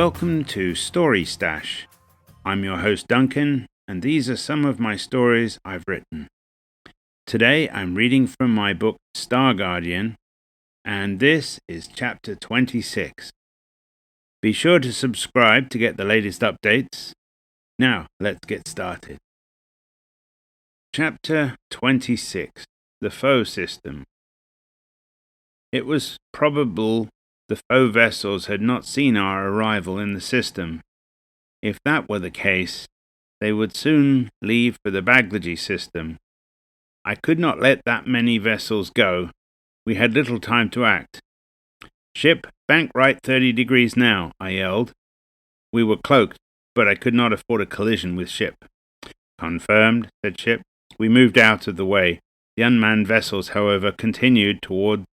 Welcome to Story Stash. I'm your host Duncan, and these are some of my stories I've written. Today I'm reading from my book Star Guardian, and this is chapter 26. Be sure to subscribe to get the latest updates. Now, let's get started. Chapter 26. The Foe System. It was probable the foe vessels had not seen our arrival in the system. If that were the case, they would soon leave for the Baglaji system. I could not let that many vessels go. We had little time to act. "Ship, bank right 30 degrees now," I yelled. We were cloaked, but I could not afford a collision with ship. "Confirmed," said ship. We moved out of the way. The unmanned vessels, however, continued towards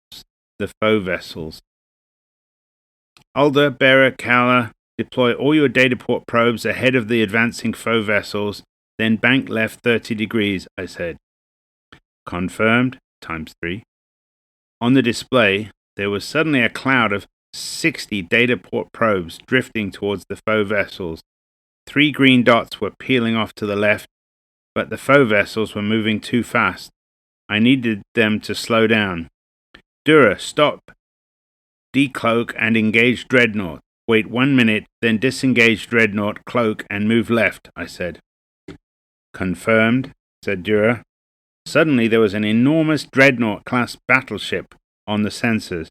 the foe vessels. "Alder, Bearer, Kala, deploy all your dataport probes ahead of the advancing foe vessels, then bank left 30 degrees, I said. "Confirmed," ×3. On the display, there was suddenly a cloud of 60 dataport probes drifting towards the foe vessels. 3 green dots were peeling off to the left, but the foe vessels were moving too fast. I needed them to slow down. "Dura, stop. Decloak and engage Dreadnought. Wait 1 minute, then disengage Dreadnought, cloak, and move left," I said. "Confirmed," said Dura. Suddenly there was an enormous Dreadnought-class battleship on the sensors.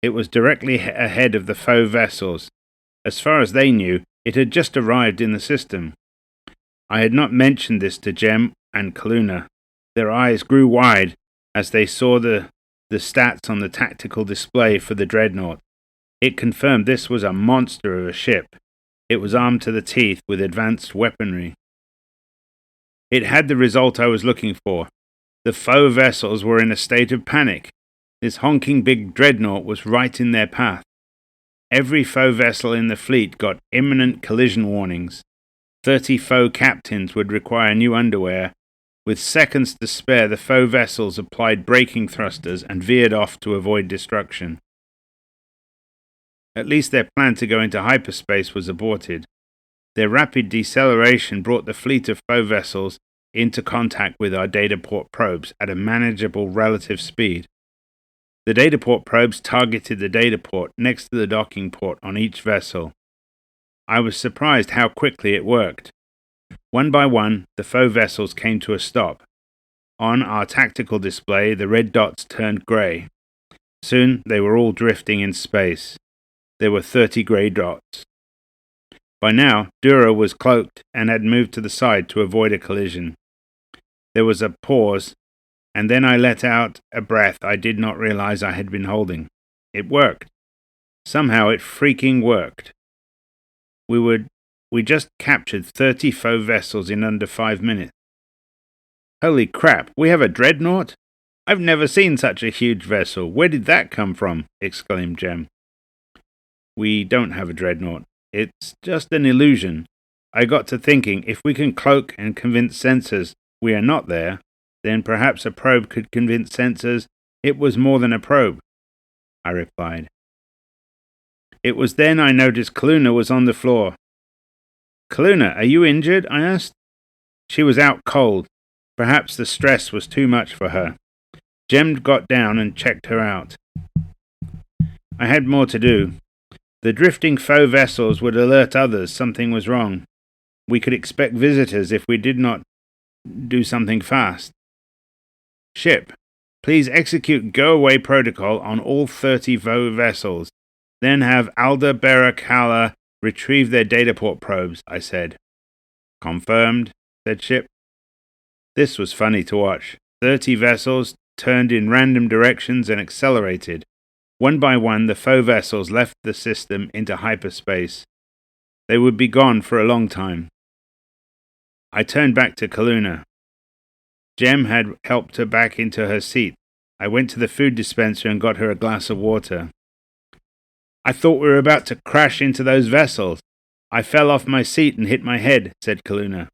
It was directly ahead of the foe vessels. As far as they knew, it had just arrived in the system. I had not mentioned this to Jem and Kaluna. Their eyes grew wide as they saw the stats on the tactical display for the Dreadnought. It confirmed this was a monster of a ship. It was armed to the teeth with advanced weaponry. It had the result I was looking for. The foe vessels were in a state of panic. This honking big Dreadnought was right in their path. Every foe vessel in the fleet got imminent collision warnings. 30 foe captains would require new underwear. With seconds to spare, the foe vessels applied braking thrusters and veered off to avoid destruction. At least their plan to go into hyperspace was aborted. Their rapid deceleration brought the fleet of foe vessels into contact with our dataport probes at a manageable relative speed. The dataport probes targeted the dataport next to the docking port on each vessel. I was surprised how quickly it worked. One by one, the foe vessels came to a stop. On our tactical display, the red dots turned grey. Soon, they were all drifting in space. There were 30 grey dots. By now, Dura was cloaked and had moved to the side to avoid a collision. There was a pause, and then I let out a breath I did not realize I had been holding. It worked. Somehow it freaking worked. We just captured 30 foe vessels in under 5 minutes. "Holy crap, we have a Dreadnought? I've never seen such a huge vessel. Where did that come from?" exclaimed Jem. "We don't have a Dreadnought. It's just an illusion. I got to thinking, if we can cloak and convince sensors we are not there, then perhaps a probe could convince sensors it was more than a probe," I replied. It was then I noticed Kaluna was on the floor. "Kaluna, are you injured?" I asked. She was out cold. Perhaps the stress was too much for her. Jem got down and checked her out. I had more to do. The drifting foe vessels would alert others something was wrong. We could expect visitors if we did not do something fast. "Ship, please execute go-away protocol on all 30 foe vessels. Then have Alder, Bearer, Kala retrieve their dataport probes," I said. "Confirmed," said ship. This was funny to watch. 30 vessels turned in random directions and accelerated. One by one, the foe vessels left the system into hyperspace. They would be gone for a long time. I turned back to Kaluna. Jem had helped her back into her seat. I went to the food dispenser and got her a glass of water. "I thought we were about to crash into those vessels. I fell off my seat and hit my head," said Kaluna.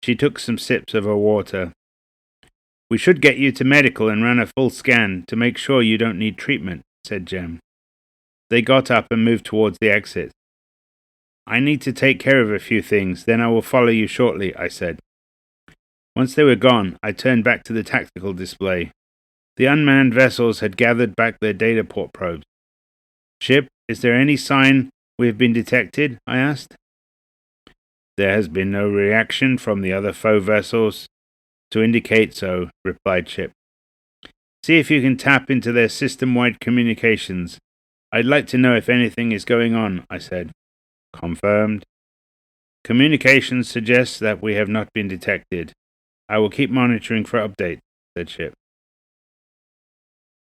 She took some sips of her water. "We should get you to medical and run a full scan to make sure you don't need treatment," said Jem. They got up and moved towards the exit. I need to take care of a few things, then I will follow you shortly, I said. Once they were gone, I turned back to the tactical display. The unmanned vessels had gathered back their data port probes. Ship, is there any sign we have been detected? I asked. There has been no reaction from the other foe vessels to indicate so, replied Ship. See if you can tap into their system-wide communications. I'd like to know if anything is going on, I said. Confirmed. Communications suggest that we have not been detected. I will keep monitoring for updates, said Ship.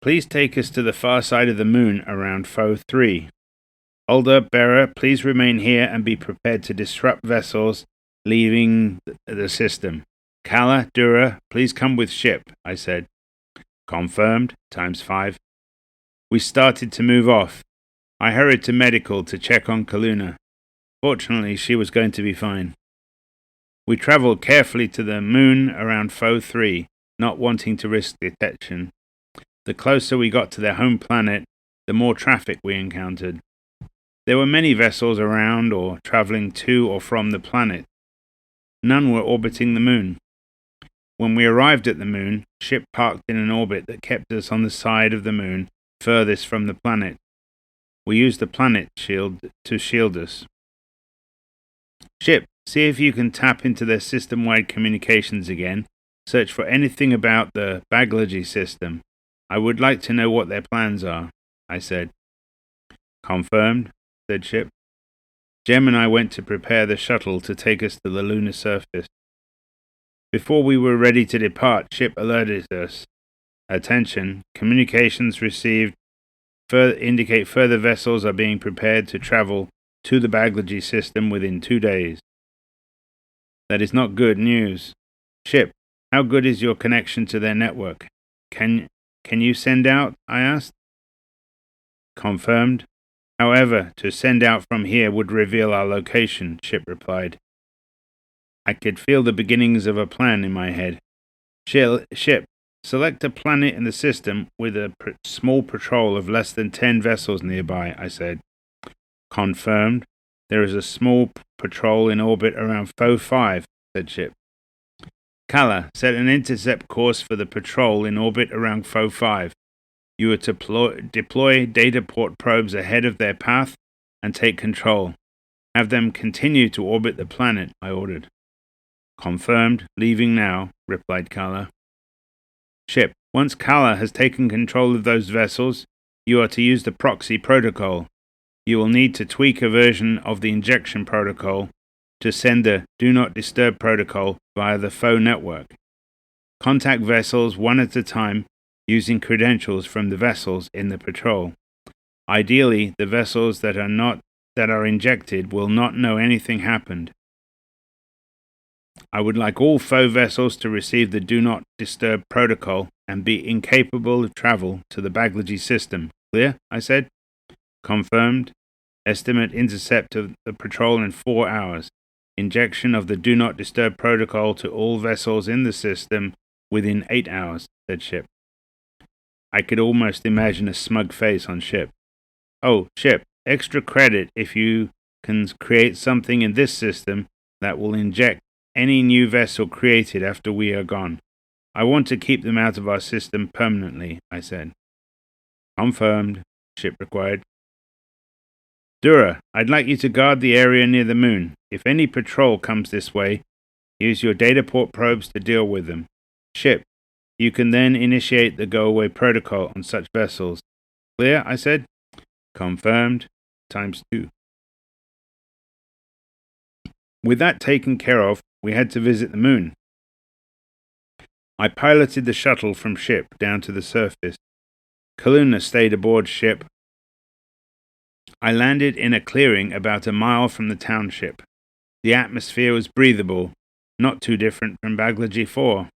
Please take us to the far side of the moon around Foe 3. Ulder, Bearer, please remain here and be prepared to disrupt vessels leaving the system. Kala, Dura, please come with Ship, I said. Confirmed, ×5. We started to move off. I hurried to medical to check on Kaluna. Fortunately, she was going to be fine. We traveled carefully to the moon around Foe 3, not wanting to risk detection. The closer we got to their home planet, the more traffic we encountered. There were many vessels around or traveling to or from the planet. None were orbiting the moon. When we arrived at the moon, Ship parked in an orbit that kept us on the side of the moon furthest from the planet. We used the planet shield to shield us. Ship, see if you can tap into their system-wide communications again. Search for anything about the Baglaji system. I would like to know what their plans are, I said. Confirmed, said Ship. Jem and I went to prepare the shuttle to take us to the lunar surface. Before we were ready to depart, Ship alerted us. Attention, communications received indicate further vessels are being prepared to travel to the Baglaji system within 2 days. That is not good news. Ship, how good is your connection to their network? Can you send out? I asked. Confirmed. However, to send out from here would reveal our location, Ship replied. I could feel the beginnings of a plan in my head. Ship, select a planet in the system with a small patrol of less than 10 vessels nearby, I said. Confirmed. There is a small patrol in orbit around Foe 5, said Ship. Kala, set an intercept course for the patrol in orbit around Foe 5. You are to deploy data port probes ahead of their path and take control. Have them continue to orbit the planet, I ordered. Confirmed, leaving now, replied Kala. Ship, once Kala has taken control of those vessels, you are to use the proxy protocol. You will need to tweak a version of the injection protocol to send the Do Not Disturb protocol via the Foe network. Contact vessels one at a time using credentials from the vessels in the patrol. Ideally, the vessels that are injected will not know anything happened. I would like all Foe vessels to receive the Do Not Disturb protocol and be incapable of travel to the Baglaji system. Clear? I said. Confirmed. Estimate intercept of the patrol in 4 hours. Injection of the Do Not Disturb protocol to all vessels in the system within 8 hours, said Ship. I could almost imagine a smug face on Ship. Oh, Ship, extra credit if you can create something in this system that will inject any new vessel created after we are gone. I want to keep them out of our system permanently, I said. Confirmed, Ship required. Dura, I'd like you to guard the area near the moon. If any patrol comes this way, use your data port probes to deal with them. Ship, you can then initiate the go-away protocol on such vessels. Clear? I said. Confirmed, ×2. With that taken care of, we had to visit the moon. I piloted the shuttle from Ship down to the surface. Kaluna stayed aboard Ship. I landed in a clearing about a mile from the township. The atmosphere was breathable, not too different from Baglaji 4.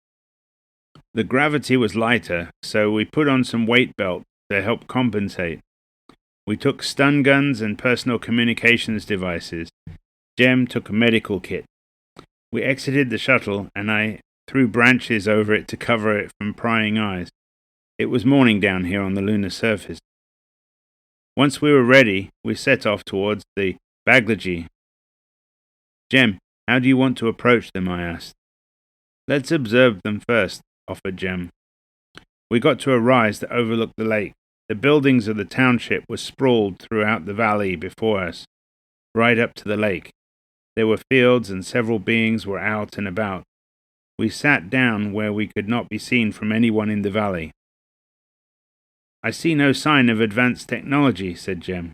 The gravity was lighter, so we put on some weight belt to help compensate. We took stun guns and personal communications devices. Jem took a medical kit. We exited the shuttle, and I threw branches over it to cover it from prying eyes. It was morning down here on the lunar surface. Once we were ready, we set off towards the Baglaji, Jem, how do you want to approach them? I asked. Let's observe them first, offered Jem. We got to a rise that overlooked the lake. The buildings of the township were sprawled throughout the valley before us, right up to the lake. There were fields and several beings were out and about. We sat down where we could not be seen from anyone in the valley. I see no sign of advanced technology, said Jem.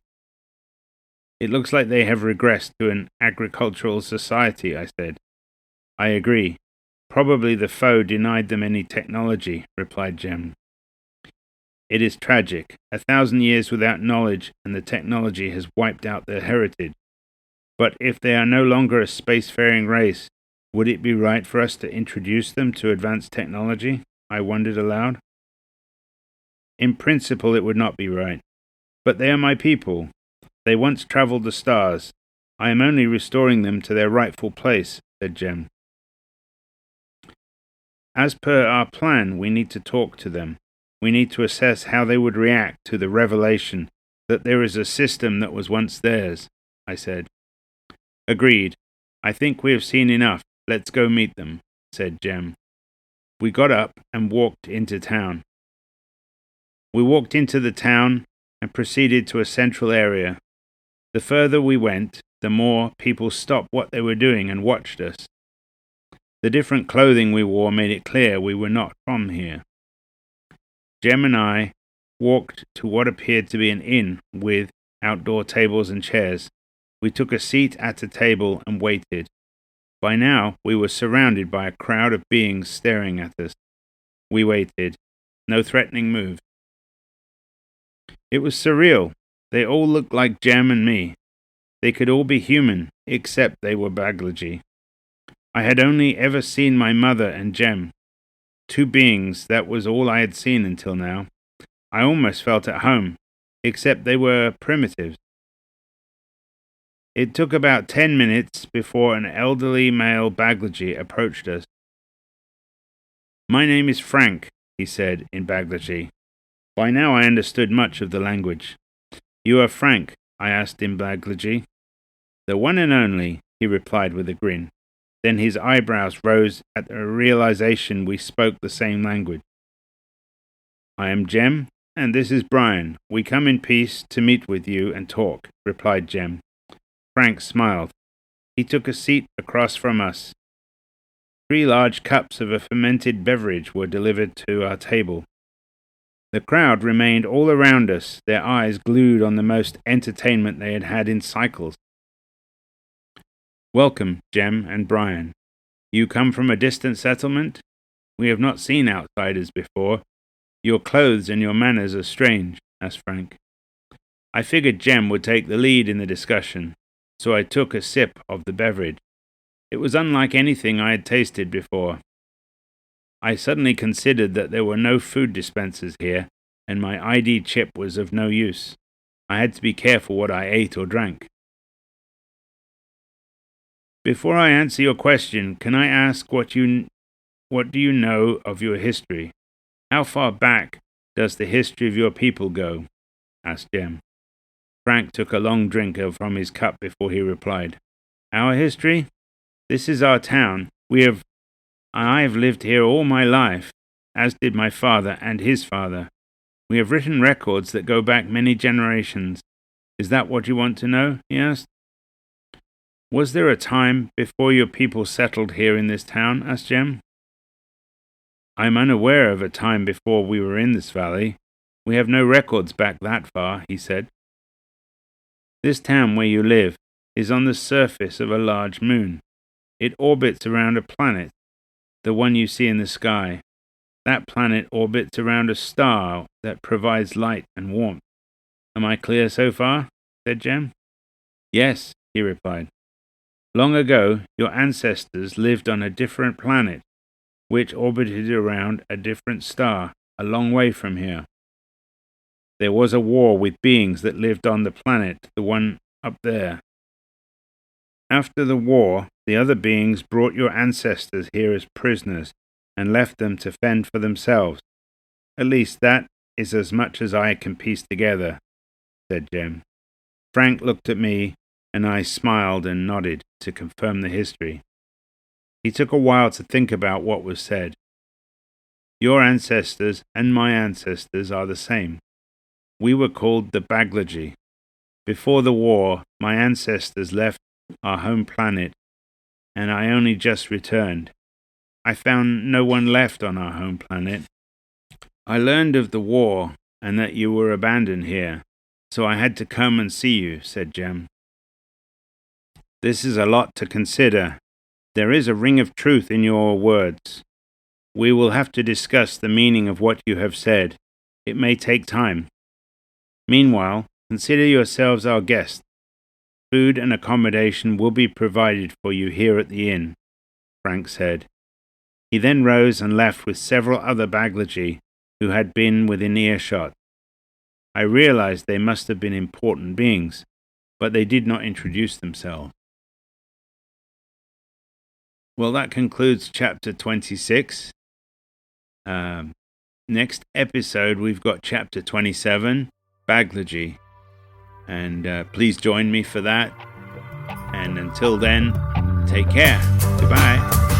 It looks like they have regressed to an agricultural society, I said. I agree. Probably the foe denied them any technology, replied Jem. It is tragic. 1,000 years without knowledge, and the technology has wiped out their heritage. But if they are no longer a spacefaring race, would it be right for us to introduce them to advanced technology? I wondered aloud. In principle, it would not be right. But they are my people. They once traveled the stars. I am only restoring them to their rightful place, said Jem. As per our plan, we need to talk to them. We need to assess how they would react to the revelation that there is a system that was once theirs, I said. Agreed. I think we have seen enough. Let's go meet them, said Jem. We got up and walked into town. We walked into the town and proceeded to a central area. The further we went, the more people stopped what they were doing and watched us. The different clothing we wore made it clear we were not from here. Jem and I walked to what appeared to be an inn with outdoor tables and chairs. We took a seat at a table and waited. By now, we were surrounded by a crowd of beings staring at us. We waited. No threatening move. It was surreal. They all looked like Jem and me. They could all be human, except they were Baglaji. I had only ever seen my mother and Jem. Two beings, that was all I had seen until now. I almost felt at home, except they were primitives. It took about 10 minutes before an elderly male Baglaji approached us. My name is Frank, he said in Baglaji. By now I understood much of the language. You are Frank? I asked in Baglaji. The one and only, he replied with a grin. Then his eyebrows rose at the realization we spoke the same language. I am Jem, and this is Brian. We come in peace to meet with you and talk, replied Jem. Frank smiled. He took a seat across from us. 3 large cups of a fermented beverage were delivered to our table. The crowd remained all around us, their eyes glued on the most entertainment they had had in cycles. Welcome, Jem and Brian. You come from a distant settlement? We have not seen outsiders before. Your clothes and your manners are strange, asked Frank. I figured Jem would take the lead in the discussion, so I took a sip of the beverage. It was unlike anything I had tasted before. I suddenly considered that there were no food dispensers here, and my ID chip was of no use. I had to be careful what I ate or drank. Before I answer your question, can I ask what do you know of your history? How far back does the history of your people go? Asked Jem. Frank took a long drink from his cup before he replied. Our history? This is our town. I have lived here all my life, as did my father and his father. We have written records that go back many generations. Is that what you want to know? He asked. Was there a time before your people settled here in this town? Asked Jem. I am unaware of a time before we were in this valley. We have no records back that far, he said. This town where you live is on the surface of a large moon. It orbits around a planet, the one you see in the sky. That planet orbits around a star that provides light and warmth. Am I clear so far? Said Jem. Yes, he replied. Long ago, your ancestors lived on a different planet, which orbited around a different star, a long way from here. There was a war with beings that lived on the planet, the one up there. After the war, the other beings brought your ancestors here as prisoners and left them to fend for themselves. At least that is as much as I can piece together, said Jem. Frank looked at me, and I smiled and nodded to confirm the history. He took a while to think about what was said. Your ancestors and my ancestors are the same. We were called the Baglaji. Before the war, my ancestors left our home planet, and I only just returned. I found no one left on our home planet. I learned of the war and that you were abandoned here, so I had to come and see you, said Jem. This is a lot to consider. There is a ring of truth in your words. We will have to discuss the meaning of what you have said. It may take time. Meanwhile, consider yourselves our guests. Food and accommodation will be provided for you here at the inn, Frank said. He then rose and left with several other Baglaji who had been within earshot. I realized they must have been important beings, but they did not introduce themselves. Well, that concludes chapter 26. Next episode, we've got chapter 27, Baglaji. And please join me for that. And until then, take care. Goodbye.